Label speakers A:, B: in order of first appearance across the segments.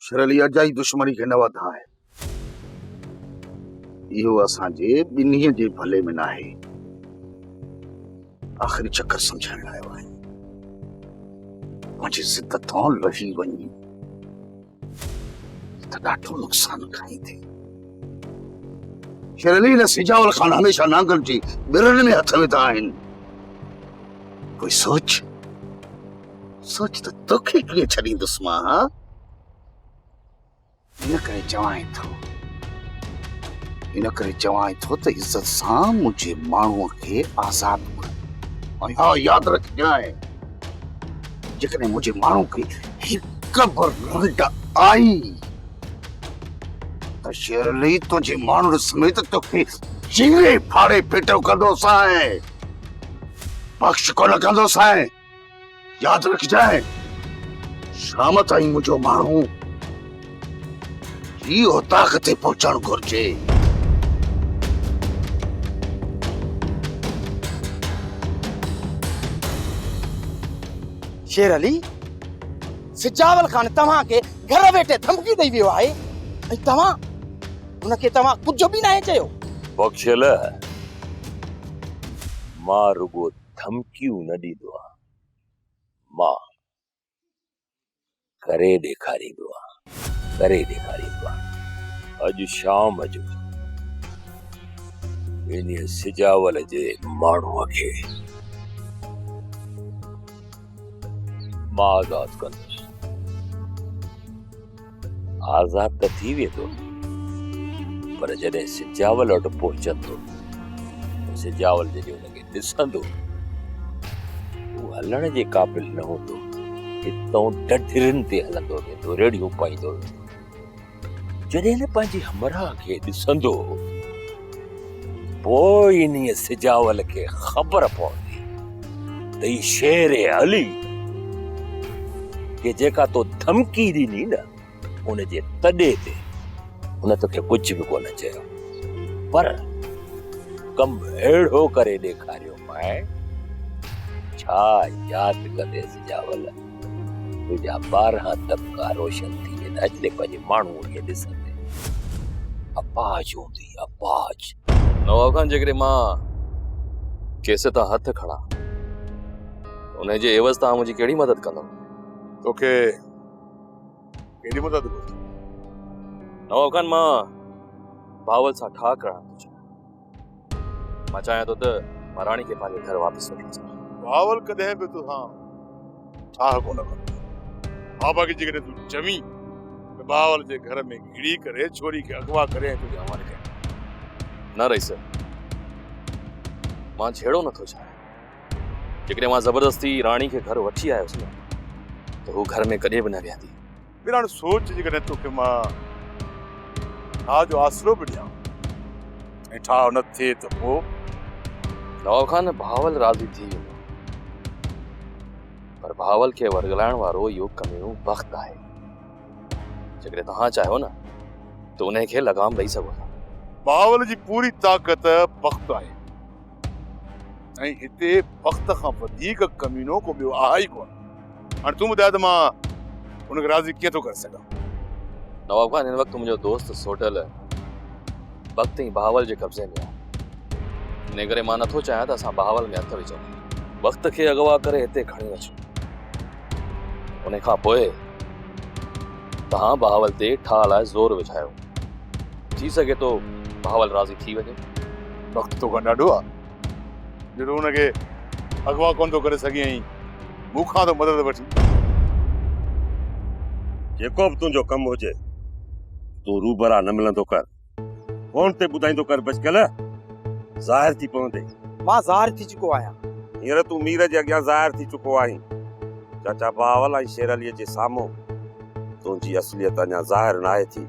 A: शरली अजाई दुश्मनी के न वधाए। इहो असांजे ॿिन्ही जे भले में न आहे। आख़िरी चक्कर समझण लाइ आहे। मुंहिंजी ज़िदतों लही वञी त ॾाढो नुक़सान खाई थी। शरली न सिजावल खान हमेशा नांगन जी बिरन में हथ विधा आहिनि। कोई सोच सोच त तोखे कीअं छॾींदुसि मां? हा, इन करे चवां थो त इज़त सां मुंहिंजे माण्हूअ खे आज़ाद कर। हाँ याद रखजांइ, जेकॾहिं मुंहिंजे माण्हू खे हिक बि रंड आई त शेरली तुंहिंजे माण्हू समेत तोखे चीरे फाड़े पेटो कंदोसांइ, बख़्श कोन कंदोसांइ। याद रखजांइ, शाम ताईं मुंहिंजो माण्हू इहो ताक़ ते पहुचणु घुरिजे।
B: शेर अली, सिजावल खान तव्हां के घर वेठे धमकी ॾेई वियो आहे ऐं तव्हां हुनखे कुझु बि न चयो।
C: बख़्शल, मां रुगो धमकियूं न ॾींदो आहियां, मां करे ॾेखारींदो आहियां। अॼु शाम जो इन सिजावल जे माण्हूअ खे मां आज़ाद कंदुसि। आज़ाद त थी वेंदो, पर जॾहिं सिजावल वटि पहुचंदो, सिजावल जॾहिं हुनखे ॾिसंदो, हू हलण जे क़ाबिल न हूंदो। हितां डढिरनि ते हलंदो वेंदो, रेड़ियूं पाईंदो वेंदो। जॾहिं न पंहिंजे हमराह खे ॾिसंदो, पोइ इन सिजावल खे ख़बर पवंदी त ही शेर अली के जेका तो धमकी ॾिनी न, उनजे तॾे ते हुन तोखे कुझु बि कोन चयो, पर कम अहिड़ो करे ॾेखारियो मां। छा यादि कंदे सिजावल, तुंहिंजा 12 तबका रोशन थी वेंदा अॼु पंहिंजे माण्हूअ खे ॾिसंदे। अपाज हूंदी, अपाज।
D: नवाब खान, जेकॾहिं मां केस तां हथ खणा, उनजे एवज़ तां मुंहिंजी कहिड़ी मदद कंदव?
E: तोखे कहिड़ी मदद घुरिजे?
D: नवाब खान, मां भावल सां ठा करणु थो चाहियां। मां चाहियां थो त मां राणी खे पंहिंजे घर वापसि वठी अचां।
E: भावल कॾहिं बि तोखां ठाह कोन कंदो। बाबा खे जेकॾहिं तूं चवीं त भावल जे घर में घिड़ी करे छोरी खे अगवा करे तुंहिंजे हवाले कयां,
D: न रईस, मां छेड़ो नथो चाहियां। जेकॾहिं मां ज़बरदस्ती राणी खे घर वठी आयुसि न, त हू घर में कॾहिं बि न वेहंदी।
E: बिराण सोच, जेकॾहिं तोखे मां ठाह जो आसरो बि ॾियां ऐं ठाह न थिए त पोइ?
D: नवाब खान, भावल राज़ी थी वेंदो, पर भावल खे वरगलाइण वारो इहो कमीणो वक़्तु आहे। जेकॾहिं तव्हां चाहियो न, त उन खे लगाम ॾेई सघो था।
E: भावल जी पूरी ताक़त वक़्तु आहे, ऐं हिते वक़्त खां वधीक कमीनो को ॿियो आहे ई कोन। हाणे तूं ॿुधाए त मां उनखे राज़ी कीअं थो करे सघां?
D: नवाब खान, हिन वक़्तु मुंहिंजो दोस्त सोटल वक़्तु ई भावल जे कब्ज़े में आहे। इन करे मां नथो चाहियां त असां भावल में हथ विझूं, वक़्त खे अगवा करे हिते खणी अचूं। उन खां पोइ तव्हां भावल ते ठाह लाइ ज़ोर विझायो। थी सघे थो भावल राज़ी थी वञे।
E: वक़्तु तोखां ॾाढो आहे, जो हुनखे अगवा कोन थो करे सघे ऐं मूंखां तो मदद वठी।
C: जेको बि तुंहिंजो कमु हुजे, तूं रूबरा न मिलंदो कर, फोन ते ॿुधाईंदो कर। बचकल ज़ाहिर थी पवंदे।
B: मां ज़ाहिर थी चुको आहियां।
C: हींअर तूं मीर जे अॻियां ज़ाहिर थी चुको आहीं। चाचा भावल ऐं शेर अलीअ जे साम्हूं तुंहिंजी असलियत अञा ज़ाहिर न आहे थी।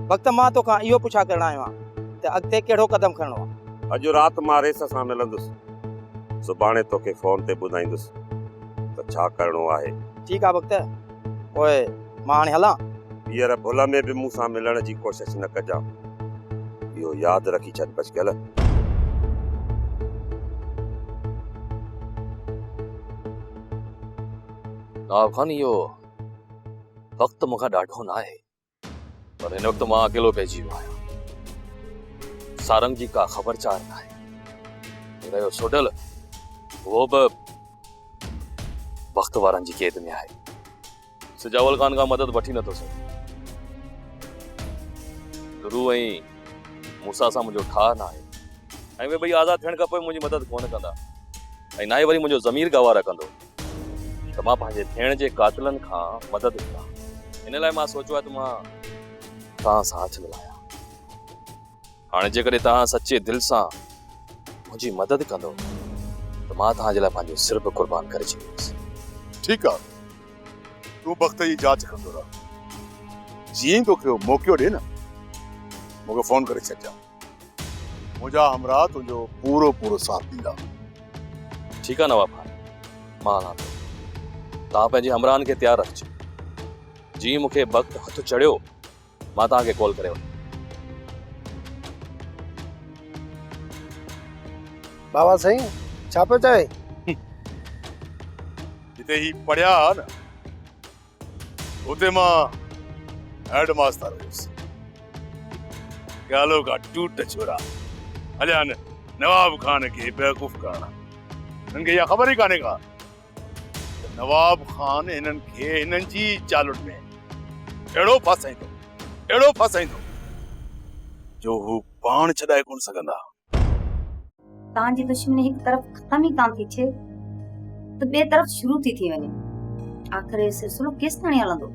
B: वक़्तु मां तोखां इहो पुछा करणु आयो आहियां त अॻिते कहिड़ो क़दम खणणो आहे।
C: अॼु राति मां रेस सां मिलंदुसि, सुभाणे तोखे फोन ते ॿुधाईंदुसि त छा करणो आहे।
B: ठीकु आहे वक़्तु, पोइ मां हाणे हलां?
C: हींअर भुल में बि मूंसां मिलण जी कोशिशि न कजां, इहो यादि रखी छॾ बचकल।
D: नवाब खान, इहो वक़्तु मूंखां ॾाढो न आहे। पर हिन वक़्तु मां अकेलो पइजी वियो आहियां। सारंग जी का ख़बरचार न आहे। रहियो सोडल, उहो बि वक़्त वारनि जी क़ैद में आहे। सिजावल ख़ान खां मदद वठी नथो सघे। गुरू ऐं मूसा सां मुंहिंजो ठाह न आहे ऐं उहे ॿई आज़ाद थियण खां पोइ मुंहिंजी मदद कोन कंदा ऐं ना ई वरी मुंहिंजो ज़मीर गवाह रखंदो त मां पंहिंजे थियण जे कातिलनि खां मदद घुरां। हिन लाइ मां सोचियो आहे त मां तव्हां सां हथ मिलायां। हाणे जेकॾहिं तव्हां सचे दिलि सां मुंहिंजी मदद कंदो त मां तव्हांजे लाइ पंहिंजो सिर बि क़ुर्बान करे छॾींदुसि।
E: ठीकु आहे, तूं वक़्त जी जांच कंदो रह। जीअं तोखे मौक़ो ॾे न, मूंखे फोन करे छॾिजां। मुंहिंजा हमरा तुंहिंजो पूरो पूरो साथ ॾींदा।
D: ठीकु आहे नवाब खान, मां हलां थो। तव्हां पंहिंजे हमराहनि खे तयारु रखिजो। जीअं मूंखे वक़्तु हथु चढ़ियो मां तव्हांखे कॉल करे वठां।
F: बाबा साईं छा पियो चए?
E: जिते ही पढ़िया न उते मां हेड मास्टर हुयुसि। गालो का टूट छोरा हलिया न नवाब खान खे बेवकूफ़ करणा। हिननि खे इहा ख़बर ई कान्हे का त नवाब खान हिननि खे हिननि जी चालुनि में अहिड़ो फसाईंदो जो हू पाण छॾाए कोन सघंदा।
G: तव्हांजी दुश्मनी हिकु तरफ़ ख़तम ई कान थी थिए त ॿिए तरफ़ शुरू थी वञे। आख़िर इहो सिलसिलो केसि ताईं हलंदो?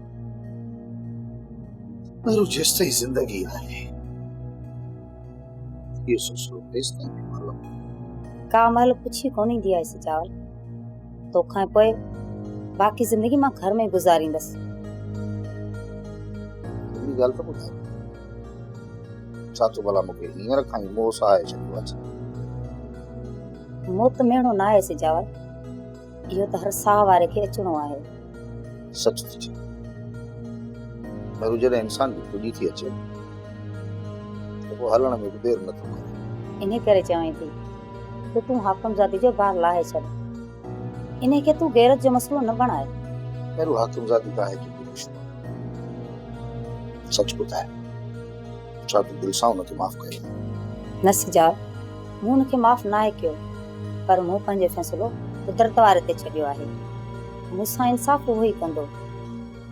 A: पहिरों जेसि ताईं ज़िंदगी आहे इहो सिलसिलो तेसि ताईं हलंदो।
G: का महिल पुछी कोन ईंदी आहे सिजावल। तोखां पोइ बाक़ी ज़िंदगी मां घर में गुज़ारींदसि।
A: हिकिड़ी ॻाल्हि त ॿुधाए, छा तूं भला मूंखे हींअर खां ई मोह सां आहे छॾियो आहे?
G: मोह त मेणो न आहे सिजावल, इहो त हर साह वारे खे अचिणो आहे।
A: सच थी चए, पहिरों जॾहिं इंसान जी खुली थी अचे त पोइ हलण में बि देरि नथो करे।
G: इन करे चवां थी त तूं हाकम ज़ादी जो बार लाहे छॾ। इन खे तूं गैरत जो मसलो न बणाए।
A: पहिरों हाकिम ज़ादी का है कि रिश्तो? सच ॿुधाए, छा तूं दिलि सां हुनखे माफ़ कयो?
G: न सिजावल, मूं हुनखे माफ़ न आहे कयो, पर मूं पंहिंजो फ़ैसिलो कुदरत वारे ते छॾियो आहे। मूंसां इंसाफ़ उहो ई कंदो।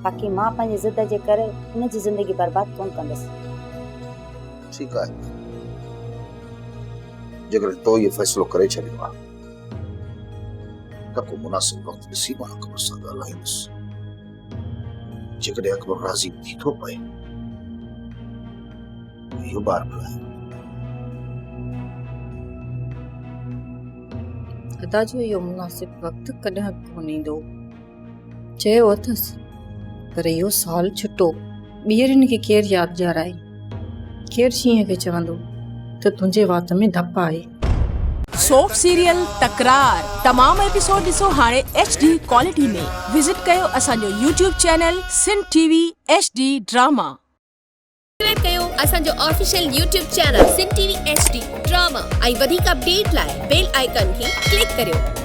G: बाक़ी मां पंहिंजी ज़िद जे करे हुनजी ज़िंदगी बर्बाद कोन कंदसि।
A: ठीकु आहे, जेकॾहिं तो इहो फ़ैसिलो करे छॾियो आहे त को मुनासिब वक़्तु ॾिसी मां अकबर सां ॻाल्हाईंदुसि। जेकॾहिं अकबर राज़ी थी थो पए इहो ॿार पिलाए।
H: अदा जो इहो मुनासिब वक़्तु कॾहिं कोन ईंदो चयो अथसि, पर इहो साल छुटो ॿीहरनि खे केरु यादि ॾियाराए? केरु शींहं खे चवंदो त तुंहिंजे वात में धप आहे?
I: सोप सीरियल तकरार तमाम एपिसोड ॾिसो हाणे HD क्वालिटी में। विजिट कयो असांजो YouTube channel Sindh TV HD drama.
J: Subscribe कयो असांजो official YouTube channel Sindh TV HD drama ऐं वधीक अपडेट लाइ बेल आइकन खे क्लिक करियो।